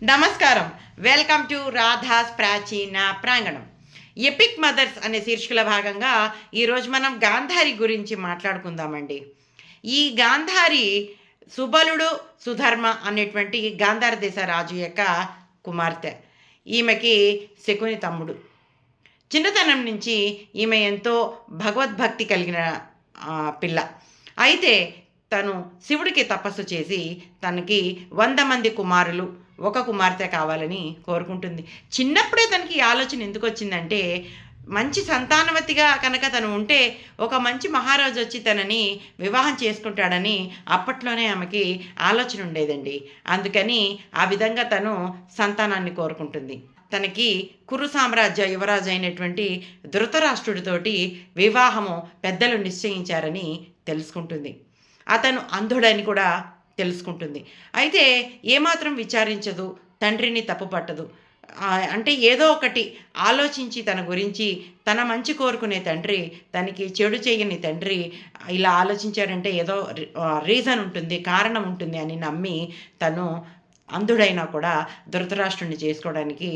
నమస్కారం. Welcome to Radha's ప్రాచీన ప్రాంగణం. ఎపిక్ మదర్స్ అనే శీర్షికల భాగంగా ఈరోజు మనం గాంధారి గురించి మాట్లాడుకుందామండి. ఈ గాంధారి సుబలుడు సుధర్మ అనేటువంటి గాంధార దేశ రాజు యొక్క కుమార్తె. ఈమెకి శకుని తమ్ముడు. చిన్నతనం నుంచి ఈమె ఎంతో భగవద్భక్తి కలిగిన పిల్ల. అయితే తను శివుడికి తపస్సు చేసి తనకి 100 మంది కుమారులు, ఒక కుమార్తె కావాలని కోరుకుంటుంది. చిన్నప్పుడే తనకి ఆలోచన ఎందుకు వచ్చిందంటే, మంచి సంతానవతిగా కనుక తను ఉంటే ఒక మంచి మహారాజు వచ్చి తనని వివాహం చేసుకుంటాడని అప్పట్లోనే ఆమెకి ఆలోచన ఉండేదండి. అందుకని ఆ విధంగా తను సంతానాన్ని కోరుకుంటుంది. తనకి కురు సామ్రాజ్య యువరాజు అయినటువంటి ధృతరాష్ట్రుడితోటి వివాహము పెద్దలు నిశ్చయించారని తెలుసుకుంటుంది. అతను అంధుడని కూడా తెలుసుకుంటుంది. అయితే ఏమాత్రం విచారించదు, తండ్రిని తప్పుపట్టదు. అంటే ఏదో ఒకటి ఆలోచించి తన గురించి, తన మంచి కోరుకునే తండ్రి, తనకి చెడు చేయని తండ్రి ఇలా ఆలోచించారంటే ఏదో రీజన్ ఉంటుంది, కారణం ఉంటుంది అని నమ్మి తను అంధుడైనా కూడా ధృతరాష్ట్రుడిని చేసుకోవడానికి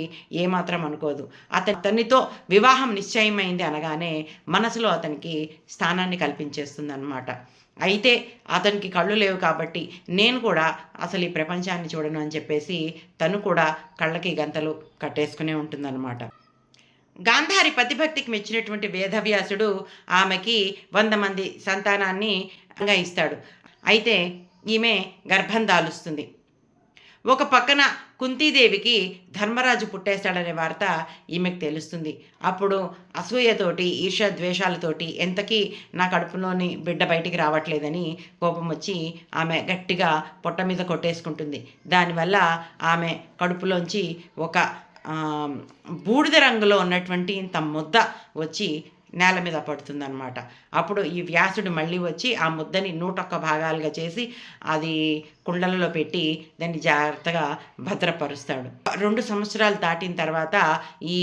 ఏమాత్రం అనుకోదు. అతనితో వివాహం నిశ్చయమైంది అనగానే మనసులో అతనికి స్థానాన్ని కల్పించేస్తుంది అన్నమాట. అయితే అతనికి కళ్ళు లేవు కాబట్టి నేను కూడా అసలు ఈ ప్రపంచాన్ని చూడను అని చెప్పేసి తను కూడా కళ్ళకి గంతలు కట్టేసుకునే ఉంటుందన్నమాట. గాంధారి పతిభక్తికి మెచ్చినటువంటి వేదవ్యాసుడు ఆమెకి 100 మంది సంతానాన్ని ఇస్తాడు. అయితే ఈమె గర్భం దాలుస్తుంది. ఒక పక్కన కుంతీదేవికి ధర్మరాజు పుట్టేస్తాడనే వార్త ఈమెకు తెలుస్తుంది. అప్పుడు అసూయతోటి, ఈర్ష్య ద్వేషాలతోటి ఎంతకీ నా కడుపులోని బిడ్డ బయటికి రావట్లేదని కోపం వచ్చి ఆమె గట్టిగా పొట్ట మీద కొట్టేసుకుంటుంది. దానివల్ల ఆమె కడుపులోంచి ఒక బూడిద రంగులో ఉన్నటువంటి ఇంత ముద్ద వచ్చి నేల మీద పడుతుందన్నమాట. అప్పుడు ఈ వ్యాసుడు మళ్ళీ వచ్చి ఆ ముద్దని 101 భాగాలుగా చేసి అది కుండలలో పెట్టి దాన్ని జాగ్రత్తగా భద్రపరుస్తాడు. 2 సంవత్సరాలు దాటిన తర్వాత ఈ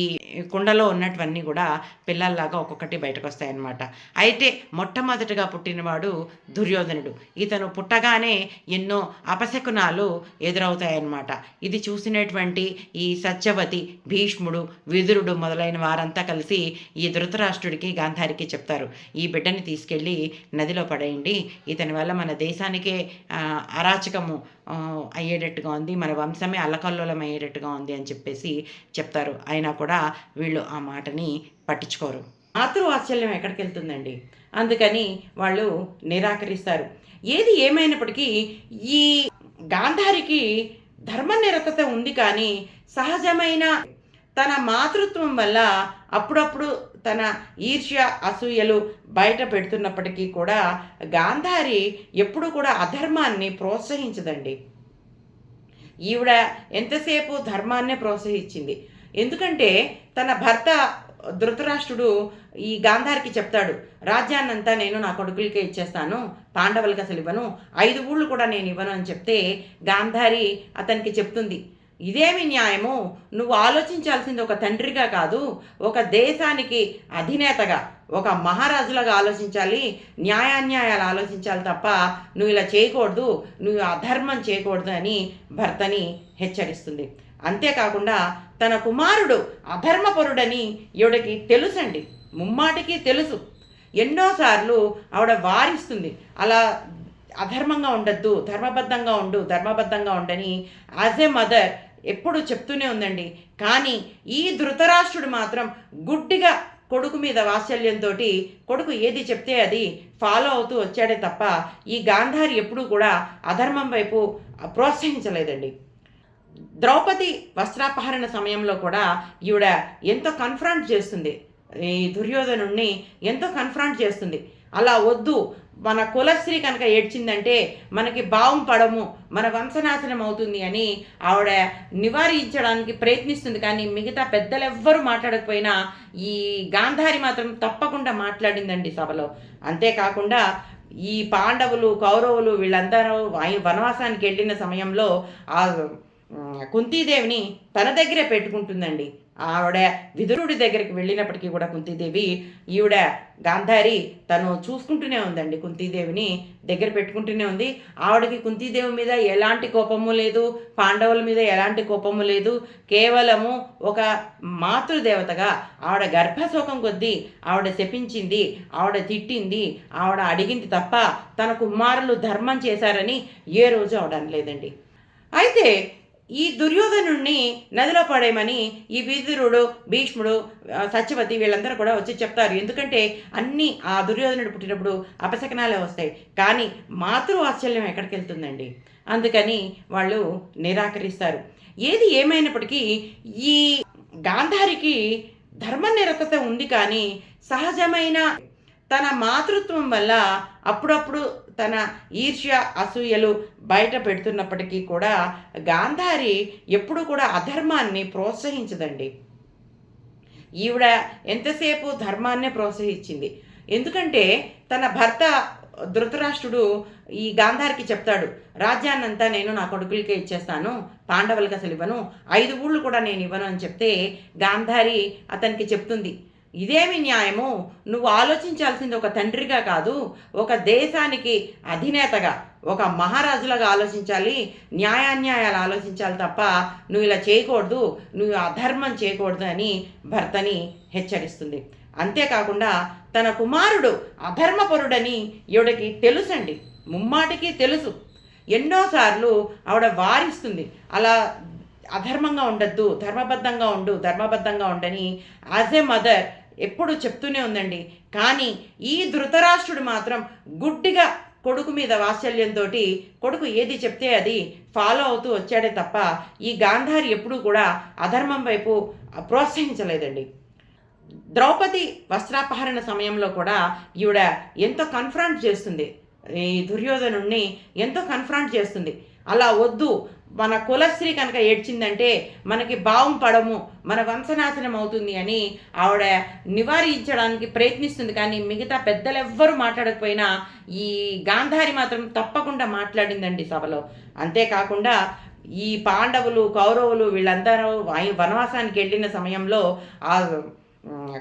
కుండలో ఉన్నటువన్నీ కూడా పిల్లల్లాగా ఒక్కొక్కటి బయటకు వస్తాయన్నమాట. అయితే మొట్టమొదటిగా పుట్టినవాడు దుర్యోధనుడు. ఇతను పుట్టగానే ఎన్నో అపశకునాలు ఎదురవుతాయన్నమాట. ఇది చూసినటువంటి ఈ సత్యవతి, భీష్ముడు, విదురుడు మొదలైన వారంతా కలిసి ఈ ధృతరాష్ట్రుడికి, గాంధారికి చెప్తారు, ఈ బిడ్డని తీసుకెళ్ళి నదిలో పడేయండి, ఇతని వల్ల మన దేశానికే అరాచకము అయ్యేటట్టుగా ఉంది, మన వంశమే అల్లకల్లోలం అయ్యేటట్టుగా ఉంది అని చెప్పేసి చెప్తారు. అయినా కూడా వీళ్ళు ఆ మాటని పట్టించుకోరు. మాతృవాత్సల్యం ఎక్కడికి వెళ్తుందండి? అందుకని వాళ్ళు నిరాకరిస్తారు. ఏది ఏమైనప్పటికీ ఈ గాంధారికి ధర్మనిరతత ఉంది, కానీ సహజమైన తన మాతృత్వం వల్ల అప్పుడప్పుడు తన ఈర్ష్య అసూయలు బయట పెడుతున్నప్పటికీ కూడా గాంధారి ఎప్పుడు కూడా అధర్మాన్ని ప్రోత్సహించదండి. ఈవిడ ఎంతసేపు ధర్మాన్నే ప్రోత్సహించింది. ఎందుకంటే తన భర్త ధృతరాష్ట్రుడు ఈ గాంధారికి చెప్తాడు, రాజ్యాన్నంతా నేను నా కొడుకులకే ఇచ్చేస్తాను, పాండవులకి అసలు ఇవ్వను, 5 ఊళ్ళు కూడా నేను ఇవ్వను అని చెప్తే గాంధారి అతనికి చెప్తుంది, ఇదేమి న్యాయము, నువ్వు ఆలోచించాల్సింది ఒక తండ్రిగా కాదు, ఒక దేశానికి అధినేతగా, ఒక మహారాజులాగా ఆలోచించాలి, న్యాయాన్యాయాలు ఆలోచించాలి తప్ప నువ్వు ఇలా చేయకూడదు, నువ్వు అధర్మం చేయకూడదు అని భర్తని హెచ్చరిస్తుంది. అంతేకాకుండా తన కుమారుడు అధర్మపరుడని ఈవిడకి తెలుసండి, ముమ్మాటికి తెలుసు. ఎన్నోసార్లు ఆవిడ వారిస్తుంది, అలా అధర్మంగా ఉండద్దు, ధర్మబద్ధంగా ఉండని యాజ్ ఏ మదర్ ఎప్పుడు చెప్తూనే ఉందండి. కానీ ఈ ధృతరాష్ట్రుడు మాత్రం గుడ్డిగా కొడుకు మీద వాత్సల్యంతో కొడుకు ఏది చెప్తే అది ఫాలో అవుతూ వచ్చాడే తప్ప ఈ గాంధారి ఎప్పుడూ కూడా అధర్మం వైపు ప్రోత్సహించలేదండి. ద్రౌపది వస్త్రాపహరణ సమయంలో కూడా ఈవిడ ఎంతో కన్ఫ్రంట్ చేస్తుంది, ఈ దుర్యోధనుణ్ణి ఎంతో కన్ఫ్రంట్ చేస్తుంది. అలా వద్దు, మన కులస్త్రీ కనుక ఏడ్చిందంటే మనకి భావం పడము, మన వంశనాశనం అవుతుంది అని ఆవిడ నివారించడానికి ప్రయత్నిస్తుంది. కానీ మిగతా పెద్దలెవ్వరూ మాట్లాడకపోయినా ఈ గాంధారి మాత్రం తప్పకుండా మాట్లాడిందండి సభలో. అంతేకాకుండా ఈ పాండవులు, కౌరవులు వీళ్ళందరూ వనవాసానికి వెళ్ళిన సమయంలో ఆ కుంతీదేవిని తన దగ్గరే పెట్టుకుంటుందండి. ఆవిడ విదురుడి దగ్గరికి వెళ్ళినప్పటికీ కూడా కుంతీదేవి, ఈవిడ గాంధారి తను చూసుకుంటూనే ఉందండి, కుంతీదేవిని దగ్గర పెట్టుకుంటూనే ఉంది. ఆవిడకి కుంతీదేవి మీద ఎలాంటి కోపము లేదు, పాండవుల మీద ఎలాంటి కోపము లేదు. కేవలము ఒక మాతృదేవతగా ఆవిడ గర్భశోకం కొద్దీ ఆవిడ శపించింది, ఆవిడ తిట్టింది, ఆవిడ అడిగింది తప్ప తన కుమారులు ధర్మం చేశారని ఏ రోజు ఆవిడ అనలేదండి. అయితే ఈ దుర్యోధనుణ్ణి నదిలో పడేయమని ఈ విదురుడు, భీష్ముడు, సత్యవతి వీళ్ళందరూ కూడా వచ్చి చెప్తారు. ఎందుకంటే అన్నీ ఆ దుర్యోధనుడు పుట్టినప్పుడు అపశకనాలే వస్తాయి, కానీ మాతృవాత్సల్యం ఎక్కడికి వెళ్తుందండి? అందుకని వాళ్ళు నిరాకరిస్తారు. ఏది ఏమైనప్పటికీ ఈ గాంధారికి ధర్మనిరతత ఉంది, కానీ సహజమైన తన మాతృత్వం వల్ల అప్పుడప్పుడు తన ఈర్ష్య, అసూయలు బయట పెడుతున్నప్పటికీ కూడా గాంధారి ఎప్పుడు కూడా అధర్మాన్ని ప్రోత్సహించదండి. ఈవిడ ఎంతసేపు ధర్మాన్నే ప్రోత్సహించింది. ఎందుకంటే తన భర్త ధృతరాష్ట్రుడు ఈ గాంధారికి చెప్తాడు, రాజ్యాన్నంతా నేను నా కొడుకులకే ఇచ్చేస్తాను, పాండవులకి అసలు ఇవ్వను, 5 ఊళ్ళు కూడా నేను ఇవ్వను అని చెప్తే గాంధారి అతనికి చెప్తుంది, ఇదేమి న్యాయము? నువ్వు ఆలోచించాల్సింది ఒక తండ్రిగా కాదు, ఒక దేశానికి అధినేతగా, ఒక మహారాజులాగా ఆలోచించాలి, న్యాయాన్యాయాలు ఆలోచించాలి తప్ప నువ్వు ఇలా చేయకూడదు, నువ్వు అధర్మం చేయకూడదు అని భర్తని హెచ్చరిస్తుంది. అంతేకాకుండా తన కుమారుడు అధర్మపరుడని ఈవిడకి తెలుసండి, ముమ్మాటికి తెలుసు. ఎన్నోసార్లు ఆవిడ వారిస్తుంది, అలా అధర్మంగా ఉండద్దు, ధర్మబద్ధంగా ఉండని యాజ్ ఏ మదర్ ఎప్పుడు చెప్తూనే ఉందండి. కానీ ఈ ధృతరాష్ట్రుడు మాత్రం గుడ్డిగా కొడుకు మీద వాత్సల్యంతో కొడుకు ఏది చెప్తే అది ఫాలో అవుతూ వచ్చాడే తప్ప ఈ గాంధారి ఎప్పుడూ కూడా అధర్మం వైపు ప్రోత్సహించలేదండి. ద్రౌపది వస్త్రాపహరణ సమయంలో కూడా ఈవిడ ఎంతో కన్ఫ్రంట్ చేస్తుంది, ఈ దుర్యోధనుణ్ణి ఎంతో కన్ఫ్రంట్ చేస్తుంది. అలా వద్దు, మన కులస్త్రీ కనుక ఏడ్చిందంటే మనకి భావం పడము, మన వంశనాశనం అవుతుంది అని ఆవిడ నివారించడానికి ప్రయత్నిస్తుంది. కానీ మిగతా పెద్దలెవ్వరూ మాట్లాడకపోయినా ఈ గాంధారి మాత్రం తప్పకుండా మాట్లాడిందండి సభలో. అంతేకాకుండా ఈ పాండవులు, కౌరవులు వీళ్ళందరూ వనవాసానికి వెళ్ళిన సమయంలో ఆ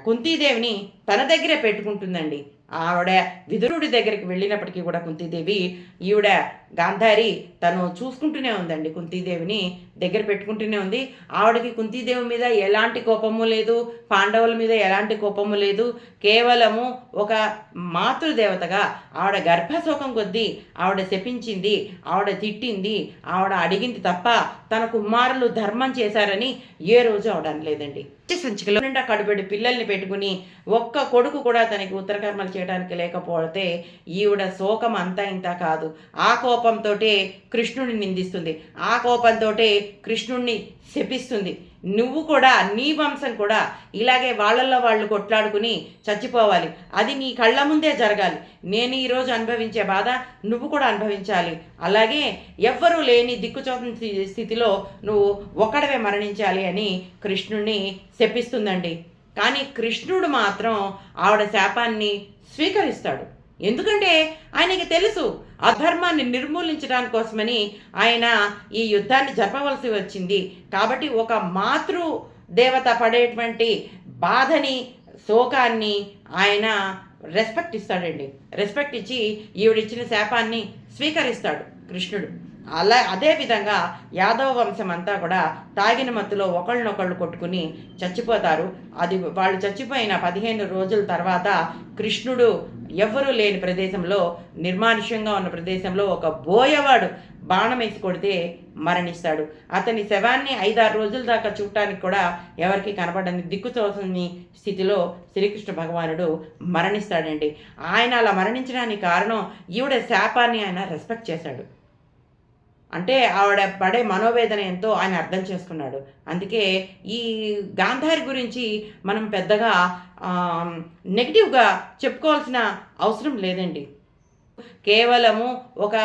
కుంతీదేవిని తన దగ్గరే పెట్టుకుంటుందండి. ఆవిడ విదురుడి దగ్గరికి వెళ్ళినప్పటికీ కూడా కుంతీదేవి, ఈవిడ గాంధారి తను చూసుకుంటూనే ఉందండి, కుంతీదేవిని దగ్గర పెట్టుకుంటూనే ఉంది. ఆవిడకి కుంతీదేవి మీద ఎలాంటి కోపము లేదు, పాండవుల మీద ఎలాంటి కోపము లేదు. కేవలము ఒక మాతృదేవతగా ఆవిడ గర్భశోకం కొద్దీ ఆవిడ శపించింది, ఆవిడ తిట్టింది, ఆవిడ అడిగింది తప్ప తన కుమారులు ధర్మం చేశారని ఏ రోజు ఆవిడ అనలేదండి. సంచికలో నిండా కడుపెట్టి పిల్లల్ని పెట్టుకుని ఒక్క కొడుకు కూడా తనకి ఉత్తరకర్మలు చేయడానికి లేకపోతే ఈవిడ శోకం అంతా ఇంత కాదు. ఆ కోపంతో కృష్ణుడిని నిందిస్తుంది, ఆ కోపంతో కృష్ణుడిని శపిస్తుంది. నువ్వు కూడా, నీ వంశం కూడా ఇలాగే వాళ్ళల్లో వాళ్ళు కొట్లాడుకుని చచ్చిపోవాలి, అది నీ కళ్ళ ముందే జరగాలి. నేను ఈరోజు అనుభవించే బాధ నువ్వు కూడా అనుభవించాలి, అలాగే ఎవ్వరూ లేని దిక్కుచోని స్థితిలో నువ్వు ఒక్కడవే మరణించాలి అని కృష్ణుడిని శపిస్తుందండి. కానీ కృష్ణుడు మాత్రం ఆవిడ శాపాన్ని స్వీకరిస్తాడు. ఎందుకంటే ఆయనకి తెలుసు అధర్మాన్ని నిర్మూలించడానికి కోసమని ఆయన ఈ యుద్ధాన్ని జరపవలసి వచ్చింది. కాబట్టి ఒక మాతృ దేవత పడేటువంటి బాధని, శోకాన్ని ఆయన రెస్పెక్ట్ ఇస్తాడండి. రెస్పెక్ట్ ఇచ్చి ఈవిడిచ్చిన శాపాన్ని స్వీకరిస్తాడు కృష్ణుడు. అదేవిధంగా యాదవ వంశం అంతా కూడా తాగిన మత్తులో ఒకళ్ళనొకళ్ళు కొట్టుకుని చచ్చిపోతారు. అది వాళ్ళు చచ్చిపోయిన 15 రోజుల తర్వాత కృష్ణుడు ఎవ్వరూ లేని ప్రదేశంలో, నిర్మానుష్యంగా ఉన్న ప్రదేశంలో ఒక బోయవాడు బాణం వేసి కొడితే మరణిస్తాడు. అతని శవాన్ని 5-6 రోజుల దాకా చూడటానికి కూడా ఎవరికి కనపడని దిక్కుతోచని స్థితిలో శ్రీకృష్ణ భగవానుడు మరణిస్తాడండి. ఆయన అలా మరణించడానికి కారణం ఈవిడ శాపాన్ని ఆయన రెస్పెక్ట్ చేశాడు. అంటే ఆవిడ పడే మనోవేదన ఎంతో ఆయన అర్థం చేసుకున్నాడు. అందుకే ఈ గాంధారి గురించి మనం పెద్దగా నెగిటివ్గా చెప్పుకోవాల్సిన అవసరం లేదండి. కేవలము ఒక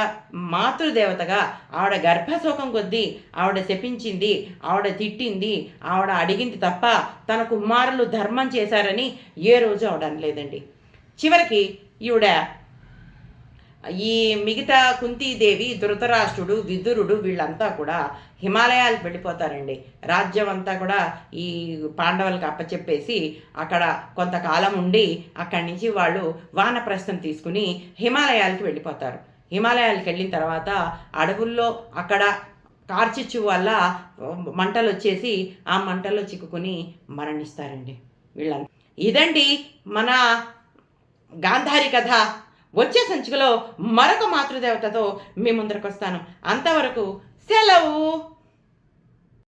మాతృదేవతగా ఆవిడ గర్భశోకం కొద్దీ ఆవిడ శపించింది, ఆవిడ తిట్టింది, ఆవిడ అడిగింది తప్ప తన కుమారులు ధర్మం చేశారని ఏ రోజు ఆవిడ అనలేదండి. చివరికి ఈవిడ ఈ మిగతా కుంతీదేవి, ధృతరాష్ట్రుడు, విదురుడు వీళ్ళంతా కూడా హిమాలయాలకు వెళ్ళిపోతారండి. రాజ్యం అంతా కూడా ఈ పాండవులకు అప్పచెప్పేసి అక్కడ కొంతకాలం ఉండి అక్కడి నుంచి వాళ్ళు వానప్రస్థం తీసుకుని హిమాలయాలకు వెళ్ళిపోతారు. హిమాలయాలకు వెళ్ళిన తర్వాత అడవుల్లో అక్కడ కార్చిచ్చు వల్ల మంటలు వచ్చేసి ఆ మంటల్లో చిక్కుకుని మరణిస్తారండి వీళ్ళంతా. ఇదండి మన గాంధారి కథ. వచ్చే సంచికలో మరొక మాతృదేవతతో మీ ముందరకు వస్తాను. అంతవరకు సెలవు.